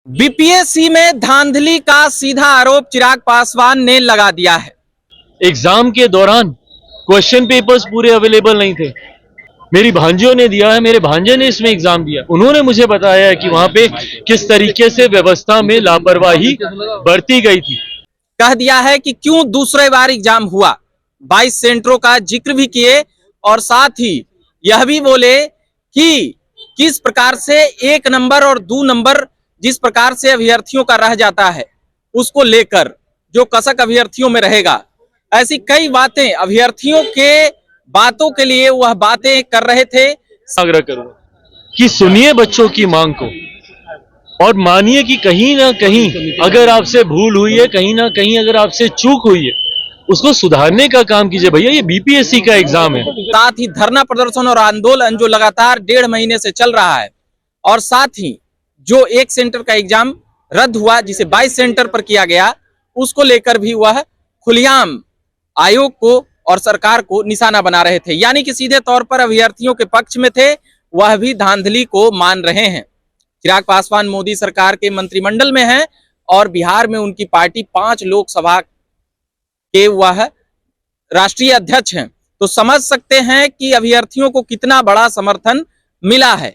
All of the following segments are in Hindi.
बीपीएससी में धांधली का सीधा आरोप चिराग पासवान ने लगा दिया है। एग्जाम के दौरान क्वेश्चन पेपर्स पूरे अवेलेबल नहीं थे। मेरी भांजियों ने दिया है, मेरे भांजे ने इसमें एग्जाम दिया। उन्होंने मुझे बताया है कि वहां पे किस तरीके से व्यवस्था में लापरवाही बरती गई थी। कह दिया है कि क्यों दूसरे बार एग्जाम हुआ, 22 सेंटरों का जिक्र भी किए और साथ ही यह भी बोले कि किस प्रकार से 1 नंबर और 2 नंबर जिस प्रकार से अभ्यर्थियों का रह जाता है उसको लेकर जो कसक अभ्यर्थियों में रहेगा, ऐसी कई बातें अभ्यर्थियों के बातों के लिए वह बातें कर रहे थे। आग्रह करूंगा कि सुनिए बच्चों की मांग को और मानिए कि कहीं ना कहीं अगर आपसे भूल हुई है, कहीं ना कहीं अगर आपसे चूक हुई है, उसको सुधारने का काम कीजिए। भैया ये बीपीएससी का एग्जाम है। साथ ही धरना प्रदर्शन और आंदोलन जो लगातार 1.5 महीने से चल रहा है और साथ ही जो 1 सेंटर का एग्जाम रद्द हुआ जिसे 22 सेंटर पर किया गया, उसको लेकर भी वह खुलेआम आयोग को और सरकार को निशाना बना रहे थे। यानी कि सीधे तौर पर अभ्यर्थियों के पक्ष में थे, वह भी धांधली को मान रहे हैं। चिराग पासवान मोदी सरकार के मंत्रिमंडल में हैं और बिहार में उनकी पार्टी 5 लोकसभा के वह राष्ट्रीय अध्यक्ष हैं, तो समझ सकते हैं कि अभ्यर्थियों को कितना बड़ा समर्थन मिला है।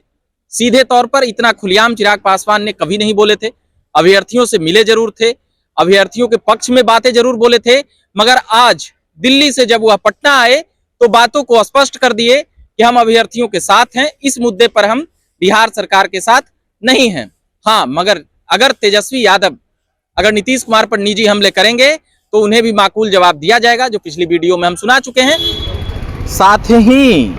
सीधे तौर पर इतना खुलेआम चिराग पासवान ने कभी नहीं बोले थे। अभ्यर्थियों से मिले जरूर थे, अभ्यर्थियों के पक्ष में बातें जरूर बोले थे, मगर आज दिल्ली से जब वह पटना आए तो बातों को स्पष्ट कर दिए कि हम अभ्यर्थियों के साथ हैं, इस मुद्दे पर हम बिहार सरकार के साथ नहीं हैं। हाँ, मगर अगर तेजस्वी यादव अगर नीतीश कुमार पर निजी हमले करेंगे तो उन्हें भी माकूल जवाब दिया जाएगा, जो पिछली वीडियो में हम सुना चुके हैं। साथ ही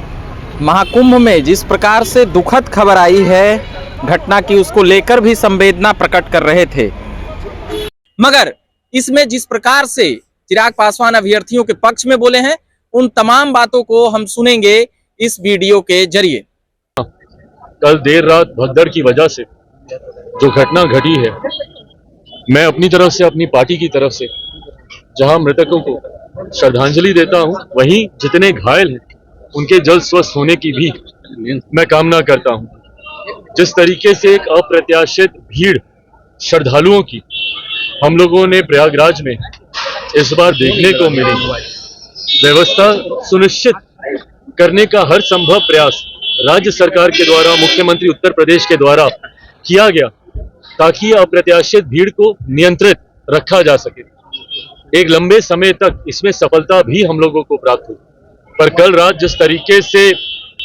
महाकुंभ में जिस प्रकार से दुखद खबर आई है घटना की, उसको लेकर भी संवेदना प्रकट कर रहे थे, मगर इसमें जिस प्रकार से चिराग पासवान अभ्यर्थियों के पक्ष में बोले हैं, उन तमाम बातों को हम सुनेंगे इस वीडियो के जरिए। कल देर रात भगदड़ की वजह से जो घटना घटी है, मैं अपनी तरफ से, अपनी पार्टी की तरफ से जहां मृतकों को श्रद्धांजलि देता हूं, वहीं जितने घायल हैं उनके जल्द स्वस्थ होने की भी मैं कामना करता हूं। जिस तरीके से एक अप्रत्याशित भीड़ श्रद्धालुओं की हम लोगों ने प्रयागराज में इस बार देखने को मिली, व्यवस्था सुनिश्चित करने का हर संभव प्रयास राज्य सरकार के द्वारा, मुख्यमंत्री उत्तर प्रदेश के द्वारा किया गया ताकि अप्रत्याशित भीड़ को नियंत्रित रखा जा सके। एक लंबे समय तक इसमें सफलता भी हम लोगों को प्राप्त हुई, पर कल रात जिस तरीके से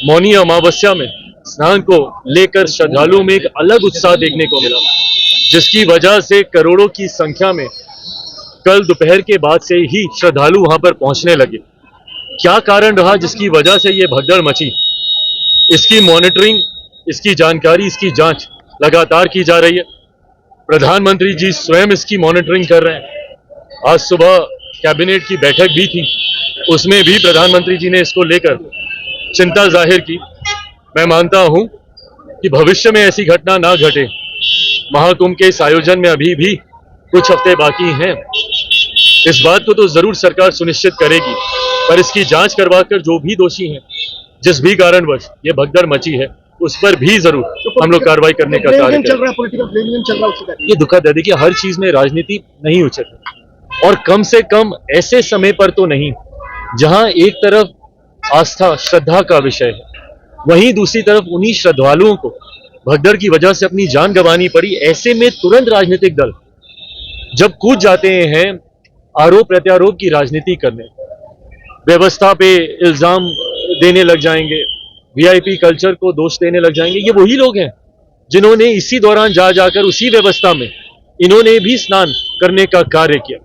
मौनी अमावस्या में स्नान को लेकर श्रद्धालुओं में एक अलग उत्साह देखने को मिला, जिसकी वजह से करोड़ों की संख्या में कल दोपहर के बाद से ही श्रद्धालु वहां पर पहुंचने लगे। क्या कारण रहा जिसकी वजह से ये भगदड़ मची, इसकी मॉनिटरिंग, इसकी जानकारी, इसकी जांच लगातार की जा रही है। प्रधानमंत्री जी स्वयं इसकी मॉनिटरिंग कर रहे हैं। आज सुबह कैबिनेट की बैठक भी थी, उसमें भी प्रधानमंत्री जी ने इसको लेकर चिंता जाहिर की। मैं मानता हूं कि भविष्य में ऐसी घटना ना घटे। महाकुंभ के इस आयोजन में अभी भी कुछ हफ्ते बाकी हैं। इस बात को तो जरूर सरकार सुनिश्चित करेगी, पर इसकी जांच करवाकर जो भी दोषी हैं, जिस भी कारणवश ये भगदड़ मची है, उस पर भी जरूर हम लोग कार्रवाई करने का कार्य करें। ये दुखद है। देखिए, हर चीज में राजनीति नहीं उचित है, और कम से कम ऐसे समय पर तो नहीं जहां एक तरफ आस्था, श्रद्धा का विषय है, वहीं दूसरी तरफ उन्हीं श्रद्धालुओं को भगदड़ की वजह से अपनी जान गंवानी पड़ी। ऐसे में तुरंत राजनीतिक दल जब कूद जाते हैं आरोप प्रत्यारोप की राजनीति करने, व्यवस्था पे इल्जाम देने लग जाएंगे, वीआईपी कल्चर को दोष देने लग जाएंगे, ये वही लोग हैं जिन्होंने इसी दौरान जाकर उसी व्यवस्था में इन्होंने भी स्नान करने का कार्य किया।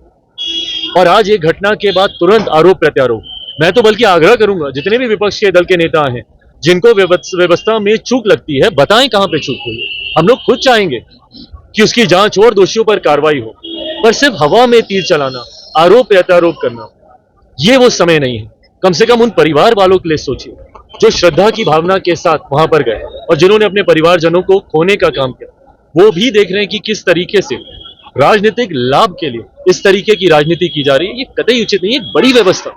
और आज एक घटना के बाद तुरंत आरोप प्रत्यारोप। मैं तो बल्कि आग्रह करूंगा जितने भी विपक्ष के दल के नेता हैं, जिनको व्यवस्था में चूक लगती है, बताएं कहां पे चूक हुई है। हम लोग खुद चाहेंगे कि उसकी जांच और दोषियों पर कार्रवाई हो, पर सिर्फ हवा में तीर चलाना, आरोप प्रत्यारोप करना, ये वो समय नहीं है। कम से कम उन परिवार वालों के लिए सोचिए जो श्रद्धा की भावना के साथ वहां पर गए और जिन्होंने अपने परिवारजनों को खोने का काम किया। वो भी देख रहे हैं कि किस तरीके से राजनीतिक लाभ के लिए इस तरीके की राजनीति की जा रही है। ये कतई उचित नहीं है। एक बड़ी व्यवस्था,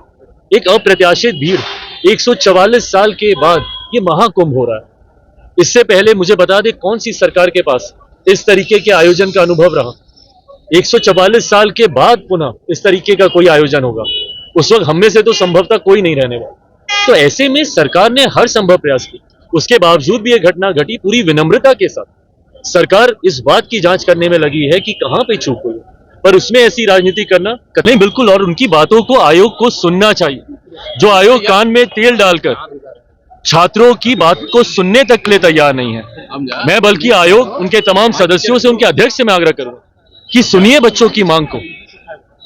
एक अप्रत्याशित भीड़, 144 साल के बाद ये महाकुंभ हो रहा है। इससे पहले मुझे बता दें, कौन सी सरकार के पास इस तरीके के आयोजन का अनुभव रहा। 144 साल के बाद पुनः इस तरीके का कोई आयोजन होगा, उस वक्त हम में से तो संभवतः कोई नहीं रहने वाला। तो ऐसे में सरकार ने हर संभव प्रयास की, उसके बावजूद भी यह घटना घटी। पूरी विनम्रता के साथ सरकार इस बात की जांच करने में लगी है कि कहां पे चूक हुई, पर उसमें ऐसी राजनीति करना नहीं, बिल्कुल। और उनकी बातों को आयोग को सुनना चाहिए। जो आयोग कान में तेल डालकर छात्रों की बात को सुनने तक के लिए तैयार नहीं है, मैं बल्कि आयोग, उनके तमाम सदस्यों से, उनके अध्यक्ष से मैं आग्रह करूंगा कि सुनिए बच्चों की मांग को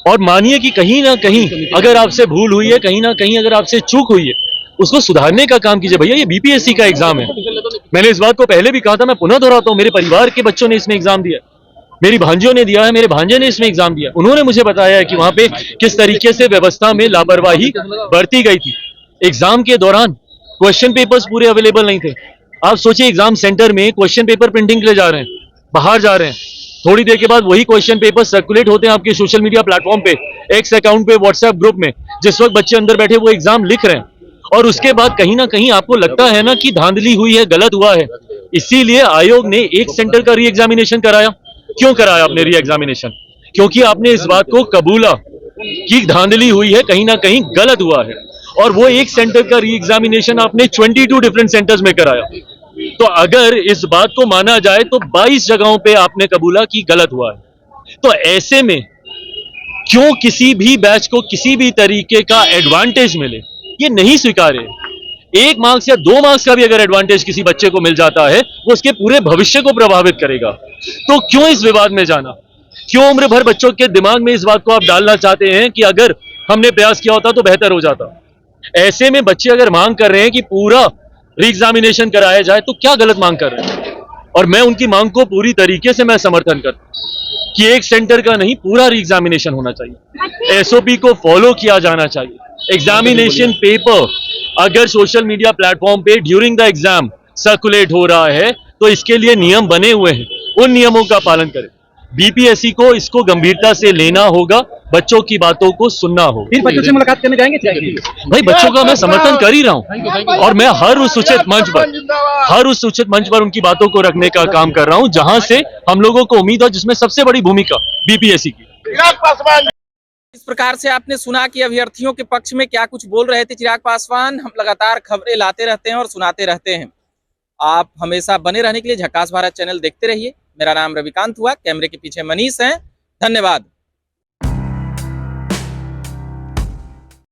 और मानिए कि कहीं ना कहीं अगर आपसे भूल हुई है, कहीं ना कहीं अगर आपसे चूक हुई है, उसको सुधारने का काम कीजिए। भैया ये बीपीएससी का एग्जाम है, मैंने इस बात को पहले भी कहा था, मैं पुनः दोहराता हूं। मेरे परिवार के बच्चों ने इसमें एग्जाम दिया, मेरी भांजियों ने दिया है, मेरे भांजे ने इसमें एग्जाम दिया। उन्होंने मुझे बताया है कि वहां पे किस तरीके से व्यवस्था में लापरवाही बरती गई थी। एग्जाम के दौरान क्वेश्चन पेपर्स पूरे अवेलेबल नहीं थे। आप सोचिए, एग्जाम सेंटर में क्वेश्चन पेपर प्रिंटिंग के लिए जा रहे हैं, बाहर जा रहे हैं, थोड़ी देर के बाद वही क्वेश्चन पेपर सर्कुलेट होते हैं आपके सोशल मीडिया प्लेटफॉर्म पे, एक्स अकाउंट पे, व्हाट्सएप ग्रुप में। जिस वक्त बच्चे अंदर बैठे वो एग्जाम लिख रहे हैं, और उसके बाद कहीं ना कहीं आपको लगता है ना कि धांधली हुई है, गलत हुआ है। इसीलिए आयोग ने एक सेंटर का री एग्जामिनेशन कराया। क्यों कराया आपने री एग्जामिनेशन? क्योंकि आपने इस बात को कबूला कि धांधली हुई है, कहीं ना कहीं गलत हुआ है, और वो एक सेंटर का री एग्जामिनेशन आपने 22 डिफरेंट सेंटर्स में कराया। तो अगर इस बात को माना जाए तो 22 जगहों पे आपने कबूला कि गलत हुआ है। तो ऐसे में क्यों किसी भी बैच को किसी भी तरीके का एडवांटेज मिले, ये नहीं स्वीकार्य है। 1 मार्क्स या 2 मार्क्स का भी अगर एडवांटेज किसी बच्चे को मिल जाता है, वो उसके पूरे भविष्य को प्रभावित करेगा। तो क्यों इस विवाद में जाना? क्यों उम्र भर बच्चों के दिमाग में इस बात को आप डालना चाहते हैं कि अगर हमने प्रयास किया होता तो बेहतर हो जाता? ऐसे में बच्चे अगर मांग कर रहे हैं कि पूरा री एग्जामिनेशन कराया जाए, तो क्या गलत मांग कर रहे हैं? और मैं उनकी मांग को पूरी तरीके से मैं समर्थन करता हूं कि एक सेंटर का नहीं, पूरा री एग्जामिनेशन होना चाहिए। एसओपी को फॉलो किया जाना चाहिए। एग्जामिनेशन पेपर अगर सोशल मीडिया प्लेटफॉर्म पे ड्यूरिंग द एग्जाम सर्कुलेट हो रहा है, तो इसके लिए नियम बने हुए हैं, उन नियमों का पालन करें। बीपीएससी को इसको गंभीरता से लेना होगा, बच्चों की बातों को सुनना होगा। फिर बच्चों से मुलाकात करने जाएंगे? भाई बच्चों का मैं समर्थन कर ही रहा हूं, और मैं हर उस उचित मंच पर उनकी बातों को रखने का काम कर रहा हूं जहां से हम लोगों को उम्मीद है, जिसमें सबसे बड़ी भूमिका बीपीएससी की। इस प्रकार से आपने सुना कि अभ्यर्थियों के पक्ष में क्या कुछ बोल रहे थे चिराग पासवान। हम लगातार खबरें लाते रहते हैं और सुनाते रहते हैं। आप हमेशा बने रहने के लिए झकास भारत चैनल देखते रहिए। मेरा नाम रविकांत हुआ, कैमरे के पीछे मनीष हैं। धन्यवाद।